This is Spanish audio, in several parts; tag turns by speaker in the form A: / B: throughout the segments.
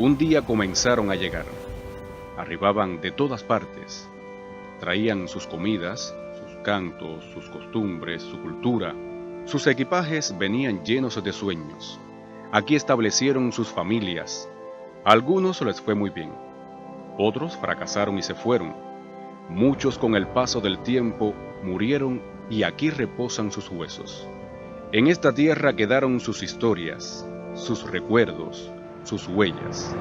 A: Un día comenzaron a llegar. Arribaban de todas partes. Traían sus comidas, sus cantos, sus costumbres, su cultura. Sus equipajes venían llenos de sueños. Aquí establecieron sus familias. A algunos les fue muy bien. Otros fracasaron y se fueron. Muchos con el paso del tiempo murieron y aquí reposan sus huesos. En esta tierra quedaron sus historias, sus recuerdos, sus huellas.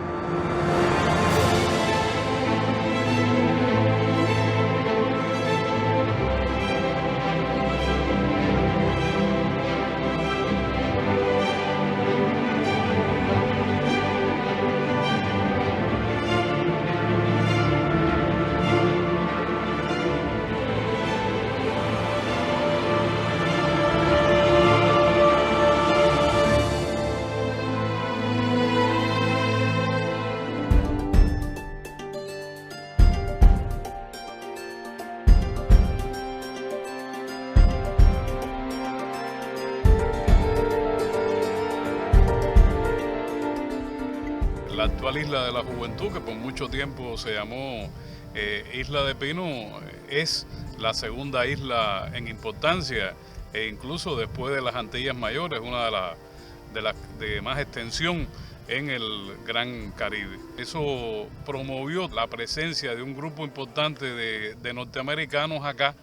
B: La actual Isla de la Juventud, que por mucho tiempo se llamó Isla de Pino, es la segunda isla en importancia e incluso después de las Antillas Mayores, una de las de más extensión en el Gran Caribe. Eso promovió la presencia de un grupo importante de norteamericanos acá.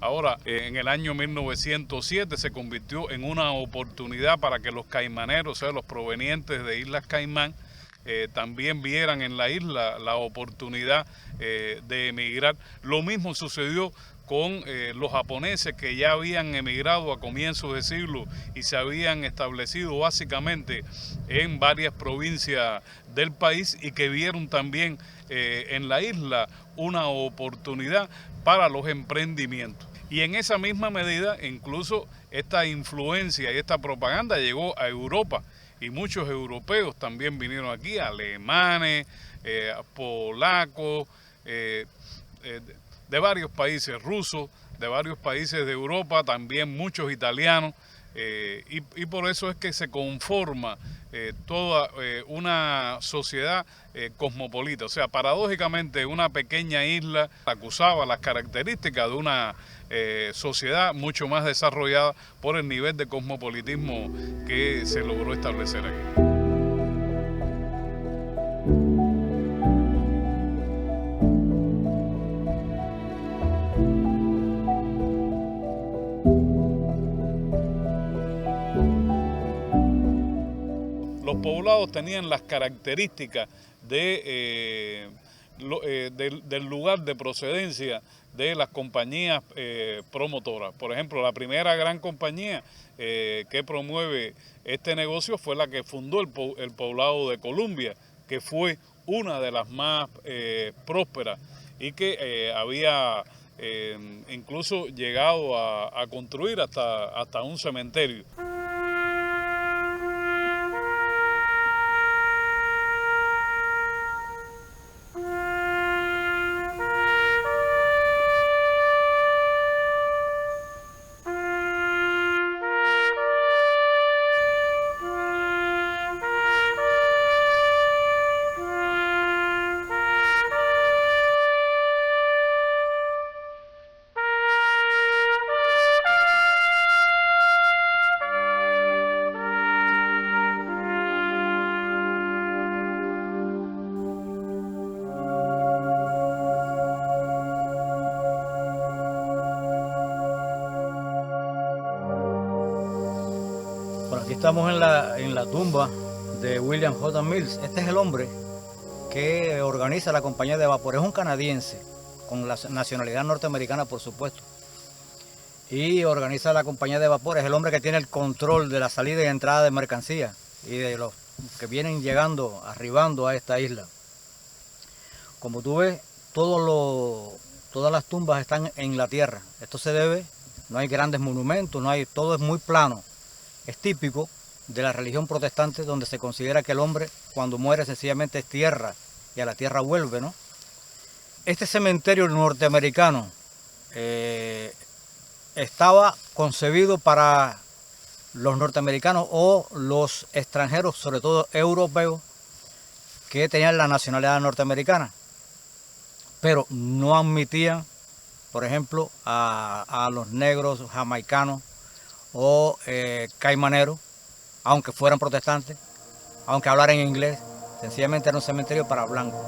B: Ahora, en el año 1907 se convirtió en una oportunidad para que los caimaneros, o sea, los provenientes de Islas Caimán, también vieran en la isla la oportunidad de emigrar. Lo mismo sucedió con los japoneses que ya habían emigrado a comienzos de siglo y se habían establecido básicamente en varias provincias del país y que vieron también en la isla una oportunidad para los emprendimientos. Y en esa misma medida, incluso esta influencia y esta propaganda llegó a Europa. Y muchos europeos también vinieron aquí, alemanes, polacos, de varios países, rusos, de varios países de Europa, también muchos italianos, y por eso es que se conforma toda una sociedad cosmopolita. O sea, paradójicamente una pequeña isla acusaba las características de una sociedad mucho más desarrollada por el nivel de cosmopolitismo que se logró establecer aquí. Los poblados tenían las características del lugar de procedencia de las compañías promotoras. Por ejemplo, la primera gran compañía que promueve este negocio fue la que fundó el poblado de Columbia, que fue una de las más prósperas y que había incluso llegado a construir hasta un cementerio.
C: Bueno, aquí estamos en la tumba de William J. Mills. Este es el hombre que organiza la compañía de vapor. Es un canadiense, con la nacionalidad norteamericana, por supuesto. Y organiza la compañía de vapor. Es el hombre que tiene el control de la salida y entrada de mercancías y de los que vienen llegando, arribando a esta isla. Como tú ves, todas las tumbas están en la tierra. Esto se debe, no hay grandes monumentos, todo es muy plano. Es típico de la religión protestante, donde se considera que el hombre cuando muere sencillamente es tierra y a la tierra vuelve, ¿no? Este cementerio norteamericano estaba concebido para los norteamericanos o los extranjeros, sobre todo europeos, que tenían la nacionalidad norteamericana, pero no admitían, por ejemplo, a los negros jamaicanos o caimaneros, aunque fueran protestantes, aunque hablaran inglés. Sencillamente era un cementerio para blancos.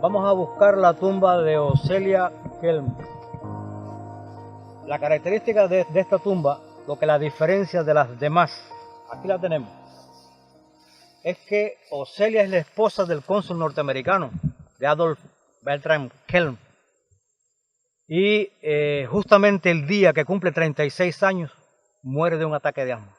C: Vamos a buscar la tumba de Ocelia Kelm. La característica de esta tumba, lo que la diferencia de las demás, aquí la tenemos, es que Ocelia es la esposa del cónsul norteamericano, de Adolf Bertram Kelm. Y justamente el día que cumple 36 años, muere de un ataque de asma.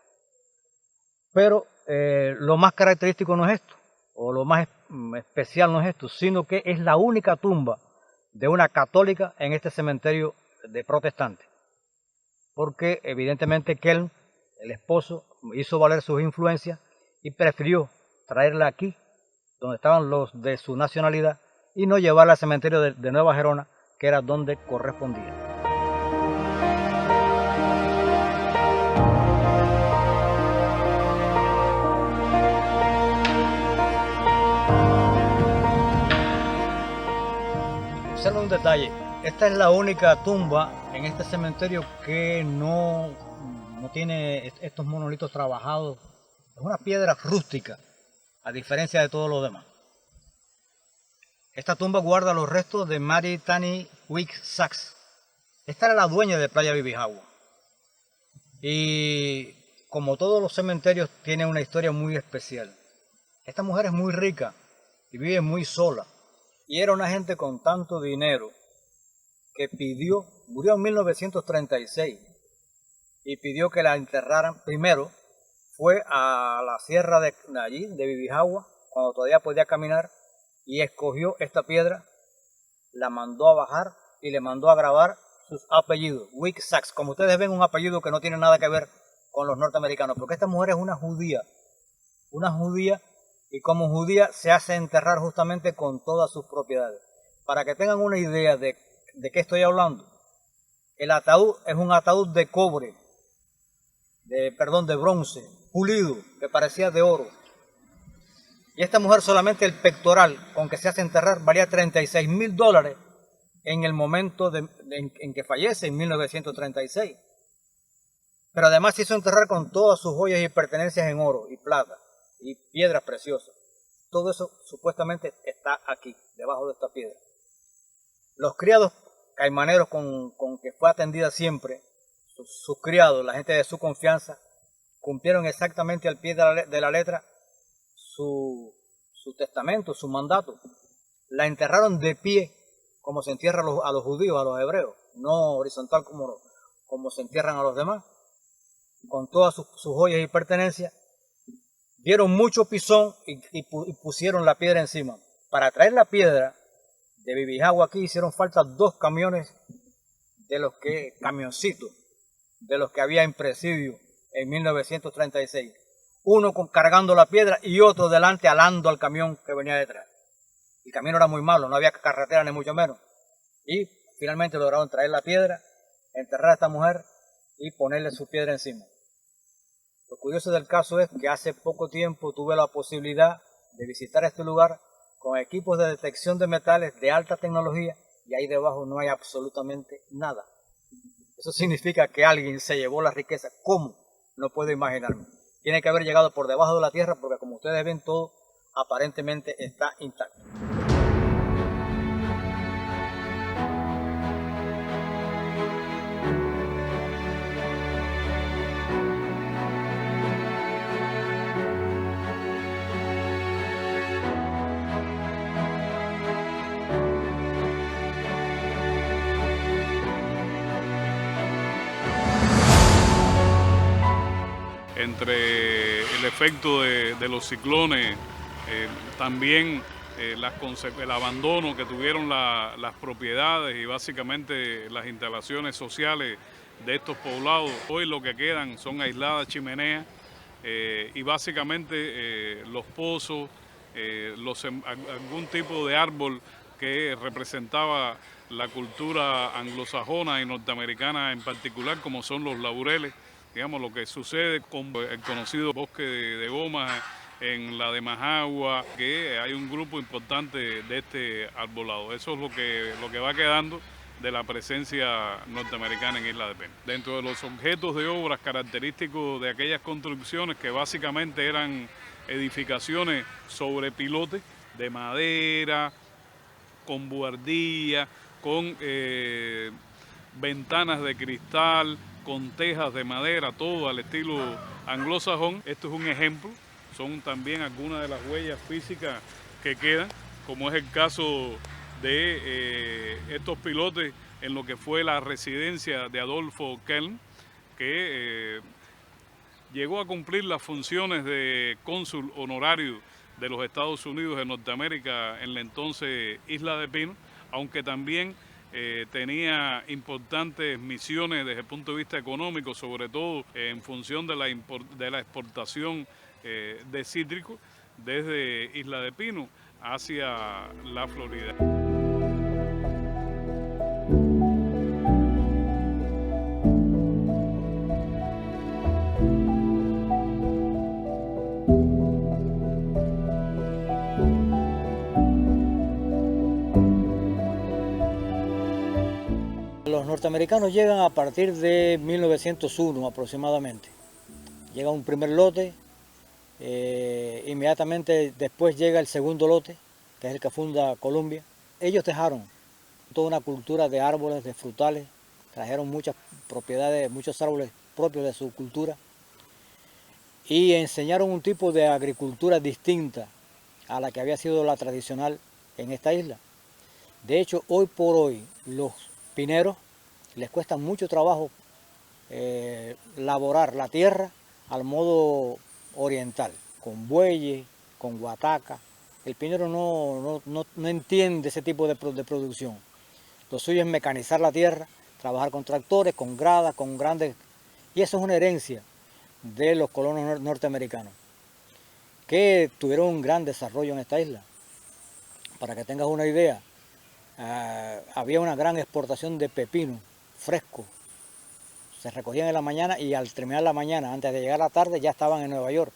C: Pero lo más característico no es esto, o lo más especial no es esto, sino que es la única tumba de una católica en este cementerio de protestantes. Porque evidentemente Kelm, el esposo, hizo valer sus influencias y prefirió traerla aquí, donde estaban los de su nacionalidad, y no llevarla al cementerio de Nueva Gerona, que era donde correspondía. Observa un detalle, esta es la única tumba en este cementerio que no tiene estos monolitos trabajados. Es una piedra rústica, a diferencia de todos los demás. Esta tumba guarda los restos de Mary Tanny Wick Sachs. Esta era la dueña de Playa Bibijagua. Y como todos los cementerios, tiene una historia muy especial. Esta mujer es muy rica y vive muy sola. Y era una gente con tanto dinero que murió en 1936 y pidió que la enterraran. Primero fue a la sierra de allí, de Bibijagua, cuando todavía podía caminar, y escogió esta piedra, la mandó a bajar y le mandó a grabar sus apellidos, Wick Sachs. Como ustedes ven, un apellido que no tiene nada que ver con los norteamericanos, porque esta mujer es una judía, y como judía se hace enterrar justamente con todas sus propiedades. Para que tengan una idea de qué estoy hablando, el ataúd es un ataúd de cobre, de bronce, pulido, que parecía de oro. Y esta mujer solamente el pectoral con que se hace enterrar valía $36,000 en el momento en que fallece, en 1936. Pero además se hizo enterrar con todas sus joyas y pertenencias en oro y plata y piedras preciosas. Todo eso supuestamente está aquí, debajo de esta piedra. Los criados caimaneros con que fue atendida siempre, sus criados, la gente de su confianza, cumplieron exactamente al pie de la letra su testamento, su mandato. La enterraron de pie, como se entierra a los judíos, a los hebreos, no horizontal como se entierran a los demás, con todas sus joyas y pertenencias. Dieron mucho pisón y pusieron la piedra encima. Para traer la piedra de Bibijagua aquí hicieron falta 2 camiones camioncitos de los que había en Presidio en 1936. Uno cargando la piedra y otro delante alando al camión que venía detrás. El camino era muy malo, no había carretera ni mucho menos. Y finalmente lograron traer la piedra, enterrar a esta mujer y ponerle su piedra encima. Lo curioso del caso es que hace poco tiempo tuve la posibilidad de visitar este lugar con equipos de detección de metales de alta tecnología y ahí debajo no hay absolutamente nada. Eso significa que alguien se llevó la riqueza. ¿Cómo? No puedo imaginarme. Tiene que haber llegado por debajo de la tierra porque, como ustedes ven, todo aparentemente está intacto.
B: Entre el efecto de los ciclones, también el abandono que tuvieron las propiedades y básicamente las instalaciones sociales de estos poblados. Hoy lo que quedan son aisladas chimeneas y básicamente los pozos, algún tipo de árbol que representaba la cultura anglosajona y norteamericana en particular, como son los laureles, digamos, lo que sucede con el conocido bosque de goma en la de Majagua, que hay un grupo importante de este arbolado. Eso es lo que va quedando de la presencia norteamericana en Isla de Pena. Dentro de los objetos de obras característicos de aquellas construcciones, que básicamente eran edificaciones sobre pilotes de madera, con buhardilla, con ventanas de cristal, con tejas de madera, todo al estilo anglosajón. Esto es un ejemplo, son también algunas de las huellas físicas que quedan, como es el caso de estos pilotes en lo que fue la residencia de Adolfo Kelm, que llegó a cumplir las funciones de cónsul honorario de los Estados Unidos de Norteamérica en la entonces Isla de Pino, aunque también tenía importantes misiones desde el punto de vista económico, sobre todo en función de la exportación de cítricos desde Isla de Pino hacia la Florida.
C: Los norteamericanos llegan a partir de 1901 aproximadamente. Llega un primer lote, inmediatamente después llega el segundo lote, que es el que funda Colombia. Ellos dejaron toda una cultura de árboles, de frutales, trajeron muchas propiedades, muchos árboles propios de su cultura y enseñaron un tipo de agricultura distinta a la que había sido la tradicional en esta isla. De hecho, hoy por hoy, los pineros les cuesta mucho trabajo laborar la tierra al modo oriental, con bueyes, con guataca. El pinero no entiende ese tipo de producción. Lo suyo es mecanizar la tierra, trabajar con tractores, con gradas, con grandes... Y eso es una herencia de los colonos norteamericanos, que tuvieron un gran desarrollo en esta isla. Para que tengas una idea, había una gran exportación de pepino fresco. Se recogían en la mañana y al terminar la mañana, antes de llegar a la tarde, ya estaban en Nueva York.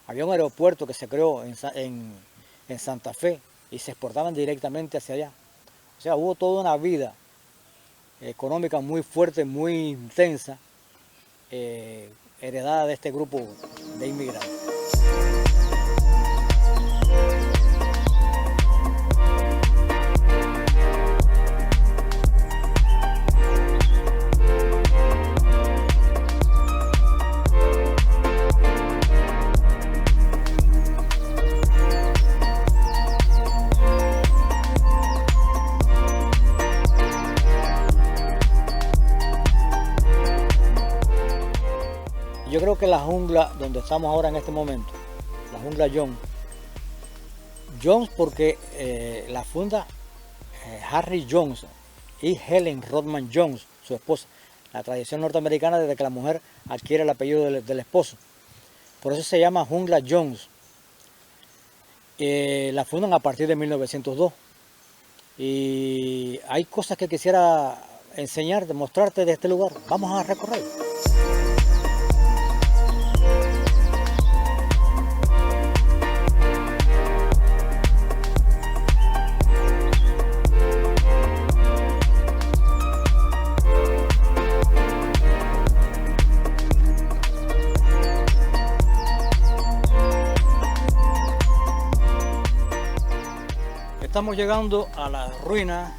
C: Había un aeropuerto que se creó en Santa Fe y se exportaban directamente hacia allá. O sea, hubo toda una vida económica muy fuerte, muy intensa, heredada de este grupo de inmigrantes. Yo creo que la jungla donde estamos ahora en este momento, la jungla Jones porque la funda Harry Jones y Helen Rodman Jones, su esposa, la tradición norteamericana desde que la mujer adquiere el apellido del esposo. Por eso se llama jungla Jones. La fundan a partir de 1902. Y hay cosas que quisiera enseñarte, mostrarte de este lugar. Vamos a recorrer. Estamos llegando a la ruina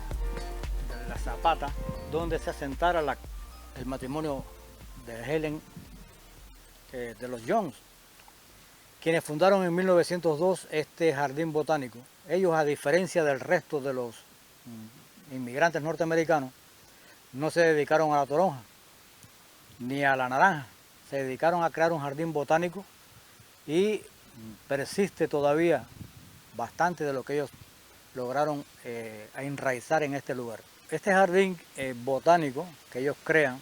C: de la Zapata, donde se asentara el matrimonio de Helen de los Jones, quienes fundaron en 1902 este jardín botánico. Ellos, a diferencia del resto de los inmigrantes norteamericanos, no se dedicaron a la toronja ni a la naranja, se dedicaron a crear un jardín botánico y persiste todavía bastante de lo que ellos lograron enraizar en este lugar. Este jardín botánico que ellos crean,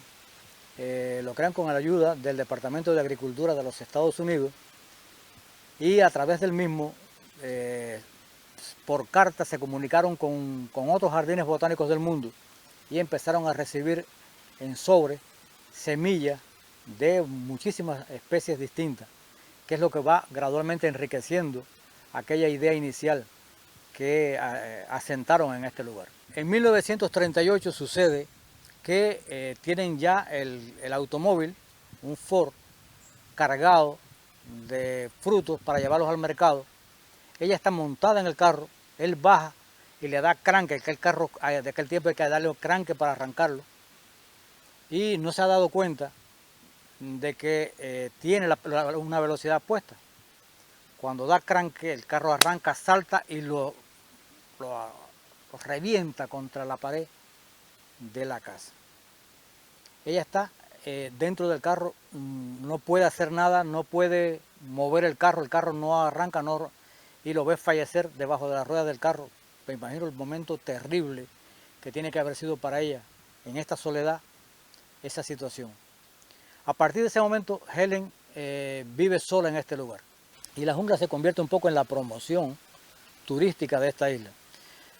C: lo crean con la ayuda del Departamento de Agricultura de los Estados Unidos y a través del mismo por carta se comunicaron con otros jardines botánicos del mundo y empezaron a recibir en sobre semillas de muchísimas especies distintas, que es lo que va gradualmente enriqueciendo aquella idea inicial que asentaron en este lugar. En 1938 sucede que tienen ya el automóvil, un Ford, cargado de frutos para llevarlos al mercado. Ella está montada en el carro, él baja y le da cranque, que el carro de aquel tiempo hay que darle cranque para arrancarlo, y no se ha dado cuenta de que tiene una velocidad puesta. Cuando da cranque, el carro arranca, salta y lo revienta contra la pared de la casa. Ella está dentro del carro, no puede hacer nada, no puede mover el carro no arranca, y lo ve fallecer debajo de las ruedas del carro. Me imagino el momento terrible que tiene que haber sido para ella, en esta soledad, esa situación. A partir de ese momento, Helen vive sola en este lugar. Y la jungla se convierte un poco en la promoción turística de esta isla.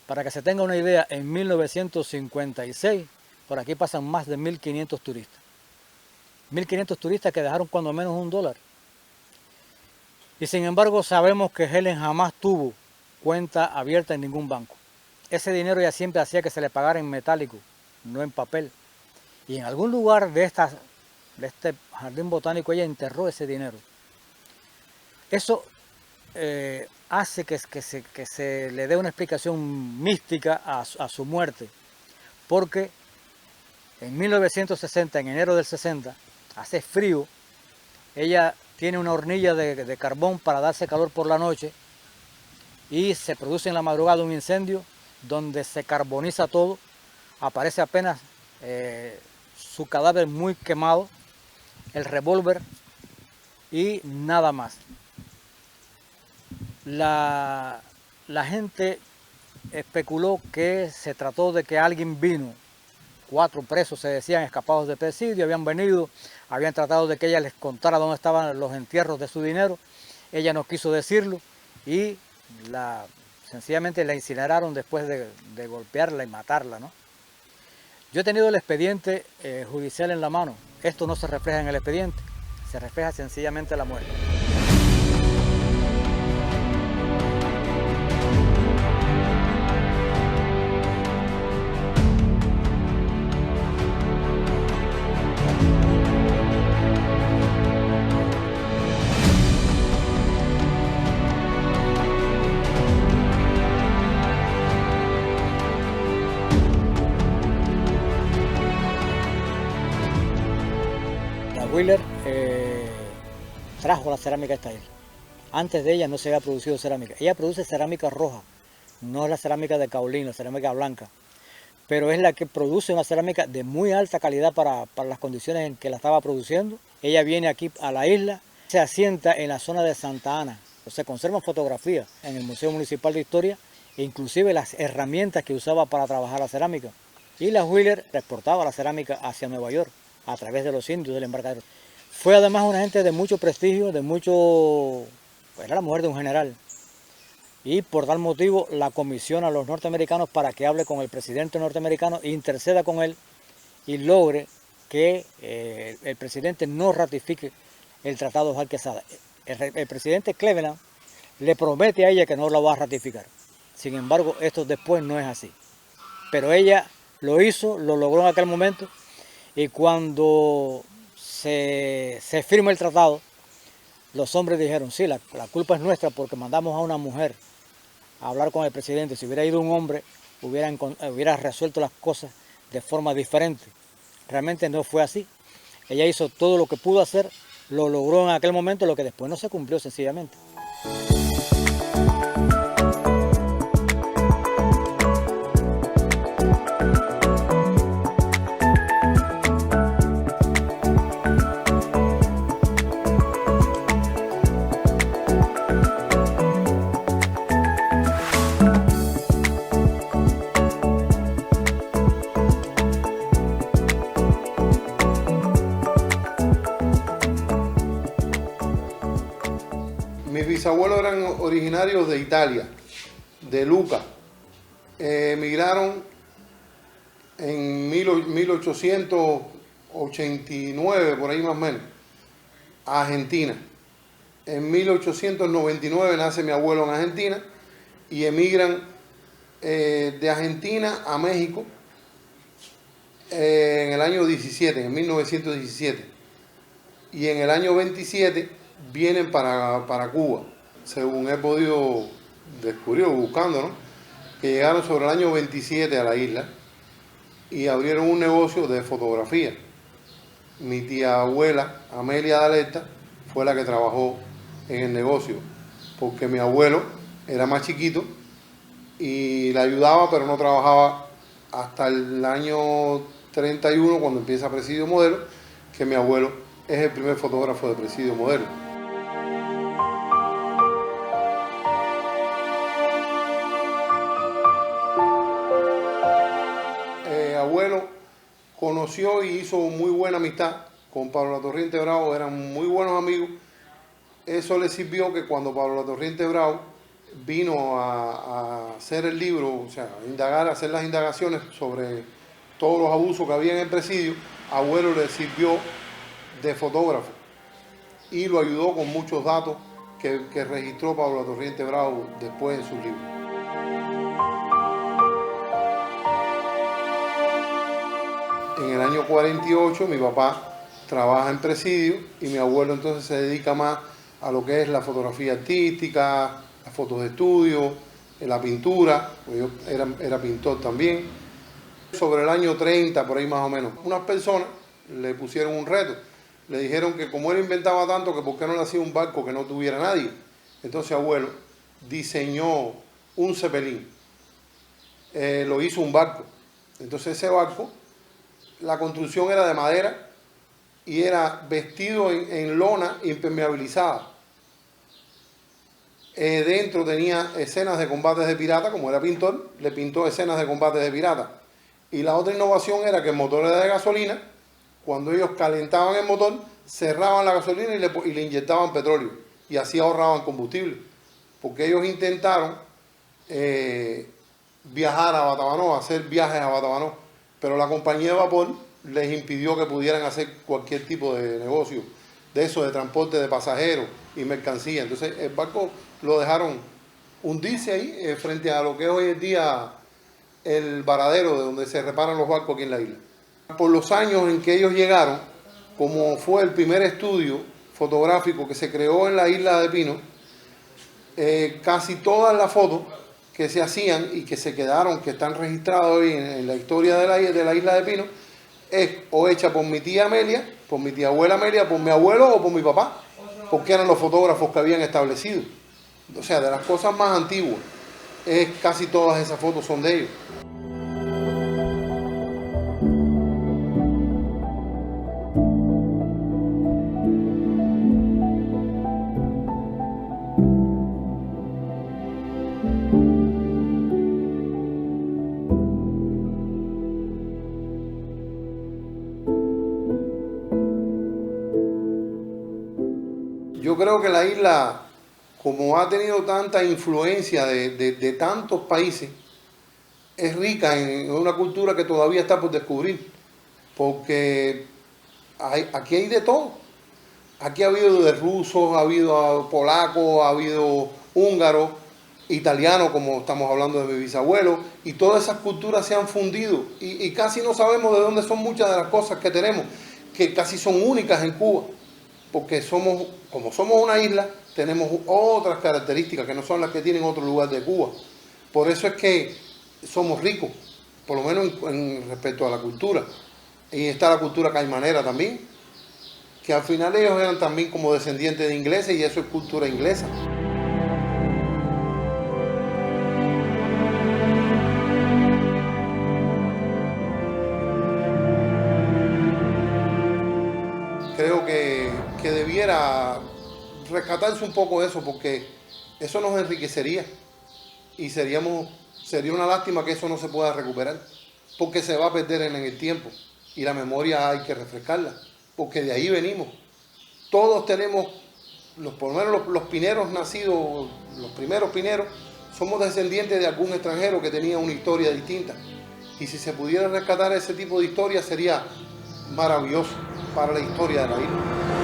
C: Para que se tenga una idea, en 1956, por aquí pasan más de 1.500 turistas. 1.500 turistas que dejaron cuando menos $1. Y sin embargo sabemos que Helen jamás tuvo cuenta abierta en ningún banco. Ese dinero ella siempre hacía que se le pagara en metálico, no en papel. Y en algún lugar de este jardín botánico ella enterró ese dinero. Eso hace que se le dé una explicación mística a su muerte. Porque en 1960, en enero del 60, hace frío, ella tiene una hornilla de carbón para darse calor por la noche y se produce en la madrugada un incendio donde se carboniza todo, aparece apenas su cadáver muy quemado, el revólver y nada más. La gente especuló que se trató de que alguien vino, 4 presos se decían escapados de presidio, habían venido, habían tratado de que ella les contara dónde estaban los entierros de su dinero, ella no quiso decirlo y sencillamente la incineraron después de golpearla y matarla, ¿no? Yo he tenido el expediente judicial en la mano, esto no se refleja en el expediente, se refleja sencillamente la muerte. Wheeler trajo la cerámica a esta isla. Antes de ella no se había producido cerámica. Ella produce cerámica roja, no es la cerámica de caolín, la cerámica blanca. Pero es la que produce una cerámica de muy alta calidad para las condiciones en que la estaba produciendo. Ella viene aquí a la isla, se asienta en la zona de Santa Ana. Se conservan fotografías en el Museo Municipal de Historia, e inclusive las herramientas que usaba para trabajar la cerámica. Y la Wheeler exportaba la cerámica hacia Nueva York, a través de los indios del embarcadero. Fue además una gente de mucho prestigio, era la mujer de un general. Y por tal motivo la comisiona a los norteamericanos para que hable con el presidente norteamericano, interceda con él y logre que el presidente no ratifique el Tratado de Ojal Quesada. El presidente Cleveland le promete a ella que no lo va a ratificar. Sin embargo, esto después no es así. Pero ella lo hizo, lo logró en aquel momento. Y cuando se firma el tratado, los hombres dijeron, sí, la culpa es nuestra porque mandamos a una mujer a hablar con el presidente. Si hubiera ido un hombre, hubiera resuelto las cosas de forma diferente. Realmente no fue así. Ella hizo todo lo que pudo hacer, lo logró en aquel momento, lo que después no se cumplió sencillamente.
D: Mis bisabuelos eran originarios de Italia. de Luca. Emigraron en 1889, por ahí más o menos, a Argentina. En 1899 nace mi abuelo en Argentina y emigran de Argentina a México en el año 17, en 1917. Y en el año 27 vienen para Cuba, según he podido descubrir, buscando, ¿no? Que llegaron sobre el año 27 a la isla y abrieron un negocio de fotografía. Mi tía abuela, Amelia D'Aletta, fue la que trabajó en el negocio, porque mi abuelo era más chiquito y la ayudaba, pero no trabajaba hasta el año 31, cuando empieza Presidio Modelo, que mi abuelo es el primer fotógrafo de Presidio Modelo. Abuelo conoció y hizo muy buena amistad con Pablo Latorriente Bravo, eran muy buenos amigos. Eso le sirvió que cuando Pablo Latorriente Bravo vino a hacer el libro, o sea, hacer las indagaciones sobre todos los abusos que había en el presidio, Abuelo le sirvió de fotógrafo y lo ayudó con muchos datos que registró Pablo Latorriente Bravo después en sus libros. En el año 48 mi papá trabaja en presidio y mi abuelo entonces se dedica más a lo que es la fotografía artística, las fotos de estudio, la pintura, pues yo era pintor también. Sobre el año 30, por ahí más o menos, unas personas le pusieron un reto. Le dijeron que como él inventaba tanto, que por qué no le hacía un barco que no tuviera nadie. Entonces abuelo diseñó un cepelín, lo hizo un barco. Entonces ese barco, la construcción era de madera y era vestido en lona impermeabilizada. Dentro tenía escenas de combates de pirata, como era pintor, le pintó escenas de combates de pirata. Y la otra innovación era que el motor era de gasolina. Cuando ellos calentaban el motor, cerraban la gasolina y le inyectaban petróleo. Y así ahorraban combustible. Porque ellos intentaron viajar a Batabanó, hacer viajes a Batabanó. Pero la compañía de vapor les impidió que pudieran hacer cualquier tipo de negocio de eso, de transporte de pasajeros y mercancía. Entonces el barco lo dejaron hundirse ahí frente a lo que es hoy en día el varadero de donde se reparan los barcos aquí en la isla. Por los años en que ellos llegaron, como fue el primer estudio fotográfico que se creó en la isla de Pino, casi todas las fotos que se hacían y que se quedaron, que están registradas hoy en la historia de la isla de Pino, es o hecha por mi tía Amelia, por mi tía abuela Amelia, por mi abuelo o por mi papá, porque eran los fotógrafos que habían establecido. O sea, de las cosas más antiguas, casi todas esas fotos son de ellos. Yo creo que la isla, como ha tenido tanta influencia de tantos países, es rica en una cultura que todavía está por descubrir, porque aquí hay de todo. Aquí ha habido de rusos, ha habido polacos, ha habido húngaros, italianos, como estamos hablando de mi bisabuelo, y todas esas culturas se han fundido y casi no sabemos de dónde son muchas de las cosas que tenemos, que casi son únicas en Cuba, porque como somos una isla, tenemos otras características que no son las que tienen otro lugar de Cuba. Por eso es que somos ricos, por lo menos en respecto a la cultura. Y está la cultura caimanera también, que al final ellos eran también como descendientes de ingleses y eso es cultura inglesa. Creo que debiera rescatarse un poco eso, porque eso nos enriquecería y sería una lástima que eso no se pueda recuperar, porque se va a perder en el tiempo y la memoria hay que refrescarla, porque de ahí venimos. Todos tenemos, por lo menos los pineros nacidos, los primeros pineros, somos descendientes de algún extranjero que tenía una historia distinta. Y si se pudiera rescatar ese tipo de historia sería maravilloso para la historia de la isla.